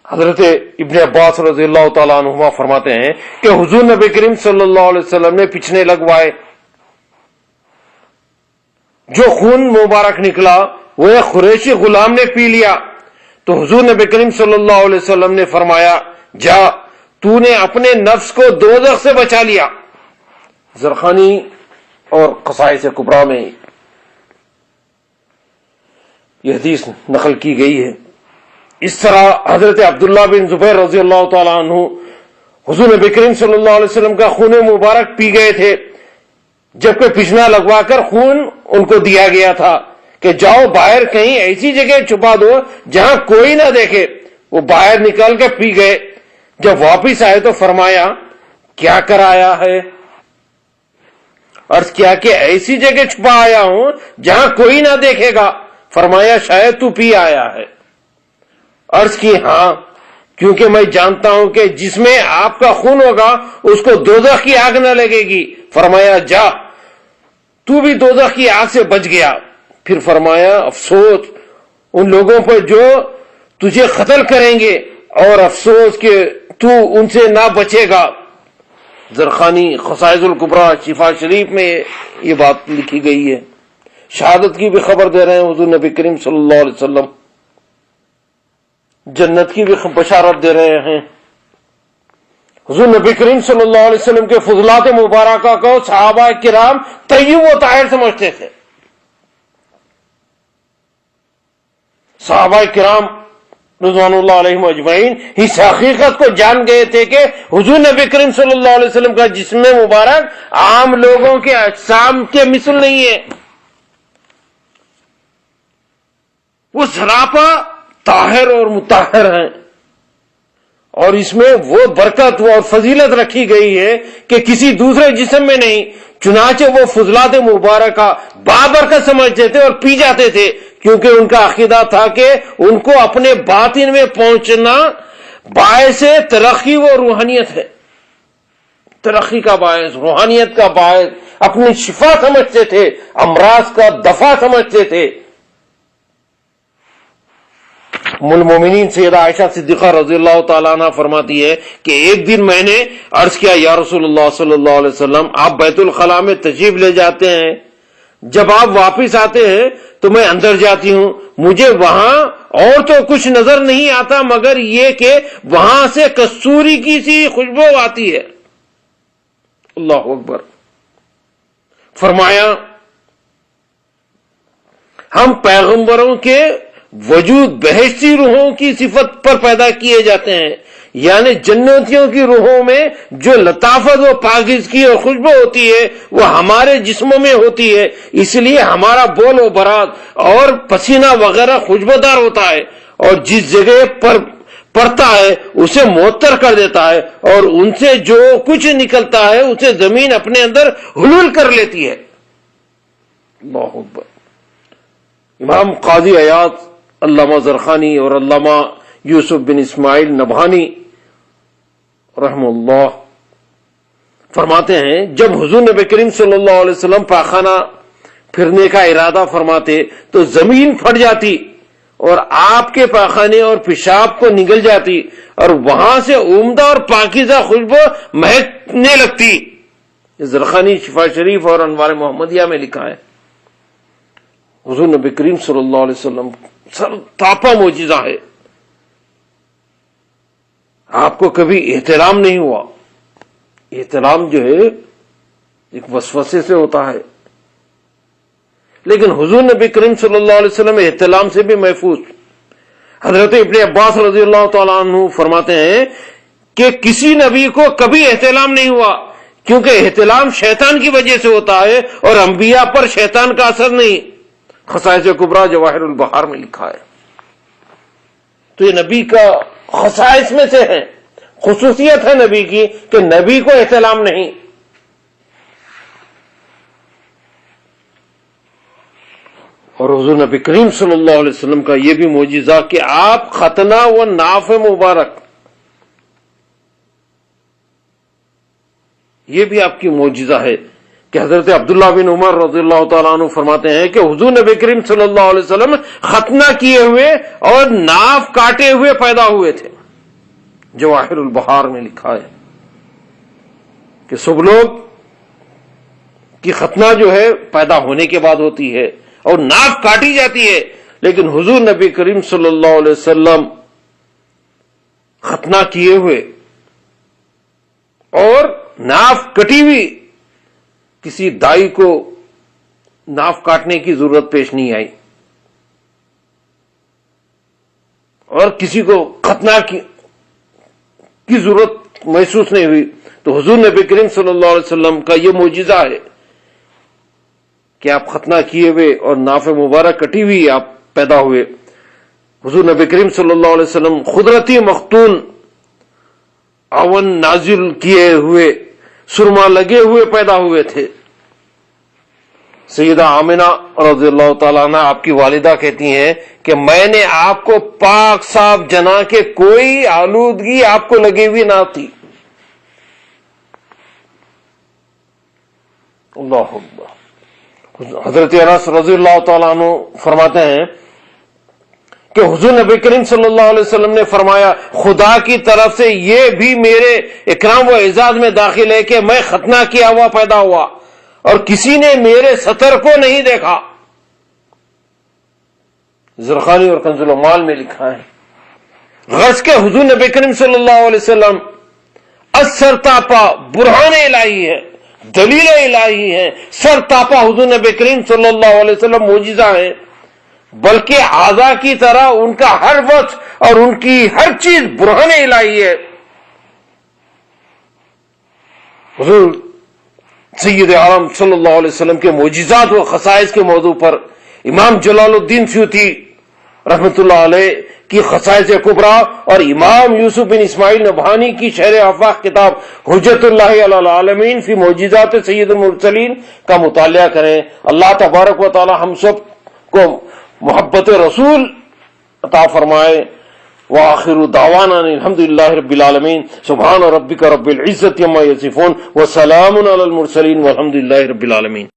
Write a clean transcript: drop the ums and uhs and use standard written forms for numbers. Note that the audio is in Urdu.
حضرت ابن عباس رضی اللہ تعالیٰ عنہما فرماتے ہیں کہ حضور نبی کریم صلی اللہ علیہ وسلم نے پچھنے لگوائے، جو خون مبارک نکلا وہ ایک قریشی غلام نے پی لیا، تو حضور نبی کریم صلی اللہ علیہ وسلم نے فرمایا جا، تو نے اپنے نفس کو دوزخ سے بچا لیا۔ زرخانی اور قصائص کبریٰ میں یہ حدیث نقل کی گئی ہے۔ اس طرح حضرت عبداللہ بن زبیر رضی اللہ تعالیٰ عنہ حضور نبی کریم صلی اللہ علیہ وسلم کا خون مبارک پی گئے تھے، جبکہ پچھنا لگوا کر خون ان کو دیا گیا تھا کہ جاؤ باہر کہیں ایسی جگہ چھپا دو جہاں کوئی نہ دیکھے۔ وہ باہر نکل کے پی گئے، جب واپس آئے تو فرمایا کیا کر آیا ہے؟ عرض کیا کہ ایسی جگہ چھپا آیا ہوں جہاں کوئی نہ دیکھے گا۔ فرمایا شاید تو پی آیا ہے۔ عرض کی ہاں، کیونکہ میں جانتا ہوں کہ جس میں آپ کا خون ہوگا اس کو دوزخ کی آگ نہ لگے گی۔ فرمایا جا، تو بھی دوزخ کی آگ سے بچ گیا۔ پھر فرمایا افسوس ان لوگوں پر جو تجھے قتل کریں گے، اور افسوس کہ تو ان سے نہ بچے گا۔ زرخانی قصائص الکبریٰ شفا شریف میں یہ بات لکھی گئی ہے۔ شہادت کی بھی خبر دے رہے ہیں حضور نبی کریم صلی اللہ علیہ وسلم، جنت کی بھی بشارت دے رہے ہیں۔ حضور نبی کریم صلی اللہ علیہ وسلم کے فضلات مبارکہ کو صحابہ کرام طیب و طاہر سمجھتے تھے۔ صحابہ کرام رضوان اللہ علیہم اجمعین اس حقیقت کو جان گئے تھے کہ حضور نبی کریم صلی اللہ علیہ وسلم کا جسم مبارک عام لوگوں کے اجسام کے مثل نہیں ہے، وہ سراپا طاہر اور مطہر ہیں، اور اس میں وہ برکت اور فضیلت رکھی گئی ہے کہ کسی دوسرے جسم میں نہیں۔ چنانچہ وہ فضلات مبارکہ بابرکت سمجھتے تھے اور پی جاتے تھے، کیونکہ ان کا عقیدہ تھا کہ ان کو اپنے باطن میں پہنچنا باعث ترقی و روحانیت ہے، ترقی کا باعث، روحانیت کا باعث، اپنی شفا سمجھتے تھے، امراض کا دفع سمجھتے تھے۔ ام المومنین سیدہ عائشہ صدیقہ رضی اللہ تعالیٰ عنہ فرماتی ہے کہ ایک دن میں نے عرض کیا یا رسول اللہ صلی اللہ علیہ وسلم، آپ بیت الخلاء میں تشریف لے جاتے ہیں، جب آپ واپس آتے ہیں تو میں اندر جاتی ہوں، مجھے وہاں اور تو کچھ نظر نہیں آتا مگر یہ کہ وہاں سے کستوری کی سی خوشبو آتی ہے۔ اللہ اکبر۔ فرمایا ہم پیغمبروں کے وجود بہشتی روحوں کی صفت پر پیدا کیے جاتے ہیں، یعنی جنتیوں کی روحوں میں جو لطافت و پاکیزگی اور خوشبو ہوتی ہے وہ ہمارے جسموں میں ہوتی ہے، اس لیے ہمارا بول و برات اور پسینہ وغیرہ خوشبودار ہوتا ہے، اور جس جگہ پر پڑتا ہے اسے معطر کر دیتا ہے، اور ان سے جو کچھ نکلتا ہے اسے زمین اپنے اندر حلول کر لیتی ہے۔ اللہ اکبر۔ امام قاضی عیاض، علامہ زرخانی اور علامہ یوسف بن اسماعیل نبہانی رحم اللہ فرماتے ہیں جب حضور نبی کریم صلی اللہ علیہ وسلم پاخانہ پھرنے کا ارادہ فرماتے تو زمین پھٹ جاتی اور آپ کے پاخانے اور پیشاب کو نگل جاتی، اور وہاں سے عمدہ اور پاکیزہ خوشبو مہکنے لگتی۔ زرخانی شفا شریف اور انوار محمدیہ میں لکھا ہے۔ حضور نبی کریم صلی اللہ علیہ وسلم سر تاپا معجزہ ہے، آپ کو کبھی احترام نہیں ہوا۔ احترام جو ہے ایک وسوسے سے ہوتا ہے، لیکن حضور نبی کریم صلی اللہ علیہ وسلم احترام سے بھی محفوظ۔ حضرت ابن عباس رضی اللہ تعالیٰ عنہ فرماتے ہیں کہ کسی نبی کو کبھی احترام نہیں ہوا، کیونکہ احترام شیطان کی وجہ سے ہوتا ہے اور انبیاء پر شیطان کا اثر نہیں۔ خصائص کبریٰ جواہر البحار میں لکھا ہے۔ تو یہ نبی کا خصائص میں سے ہے، خصوصیت ہے نبی کی کہ نبی کو احترام نہیں۔ اور حضور نبی کریم صلی اللہ علیہ وسلم کا یہ بھی معجزہ کہ آپ ختنہ و ناف مبارک، یہ بھی آپ کی معجزہ ہے کہ حضرت عبداللہ بن عمر رضی اللہ تعالیٰ عنہ فرماتے ہیں کہ حضور نبی کریم صلی اللہ علیہ وسلم ختنہ کیے ہوئے اور ناف کاٹے ہوئے پیدا ہوئے تھے۔ جواہر البحار میں لکھا ہے کہ سب لوگ کی ختنہ جو ہے پیدا ہونے کے بعد ہوتی ہے اور ناف کاٹی جاتی ہے، لیکن حضور نبی کریم صلی اللہ علیہ وسلم ختنہ کیے ہوئے اور ناف کٹی ہوئی، کسی دائی کو ناف کاٹنے کی ضرورت پیش نہیں آئی اور کسی کو ختنہ کی ضرورت محسوس نہیں ہوئی. تو حضور نبی کریم صلی اللہ علیہ وسلم کا یہ معجزہ ہے کہ آپ ختنہ کیے ہوئے اور ناف مبارک کٹی ہوئی آپ پیدا ہوئے. حضور نبی کریم صلی اللہ علیہ وسلم قدرتی مختون اون نازل کیے ہوئے سرما لگے ہوئے پیدا ہوئے تھے. سیدہ آمنہ رضی اللہ تعالیٰ عنہ آپ کی والدہ کہتی ہیں کہ میں نے آپ کو پاک صاف جنا کے کوئی آلودگی آپ کو لگی ہوئی نہ تھی. اللہ اکبر. حضرت انس رضی اللہ تعالیٰ عنہ فرماتے ہیں کہ حضور نبی کریم صلی اللہ علیہ وسلم نے فرمایا خدا کی طرف سے یہ بھی میرے اکرام و اعزاز میں داخل ہے کہ میں ختنہ کیا ہوا پیدا ہوا اور کسی نے میرے سطر کو نہیں دیکھا. زرخانی اور کنز العمال میں لکھا ہے. غرض کے حضور نبی کریم صلی اللہ علیہ وسلم سرتاپا برہان الہی ہے، دلیل الہی ہے. سرتاپا حضور نبی کریم صلی اللہ علیہ وسلم معجزہ ہے، بلکہ اعضاء کی طرح ان کا ہر وقت اور ان کی ہر چیز برہان الہی ہے. حضور سید عالم صلی اللہ علیہ وسلم کے معجزات و خصائص کے موضوع پر امام جلال الدین سیوطی رحمۃ اللہ علیہ کی خصائص کبریٰ اور امام یوسف بن اسماعیل نبہانی کی شرح آفاق کتاب حجت اللہ علی العالمین فی معجزات سید المرسلین کا مطالعہ کریں. اللہ تبارک و تعالی ہم سب کو محبت رسول عطا فرمائے. وآخر دعوانا الحمدللہ رب العالمین. سبحان ربک رب العزت عما یصفون وسلام علی المرسلین والحمدللہ رب العالمین.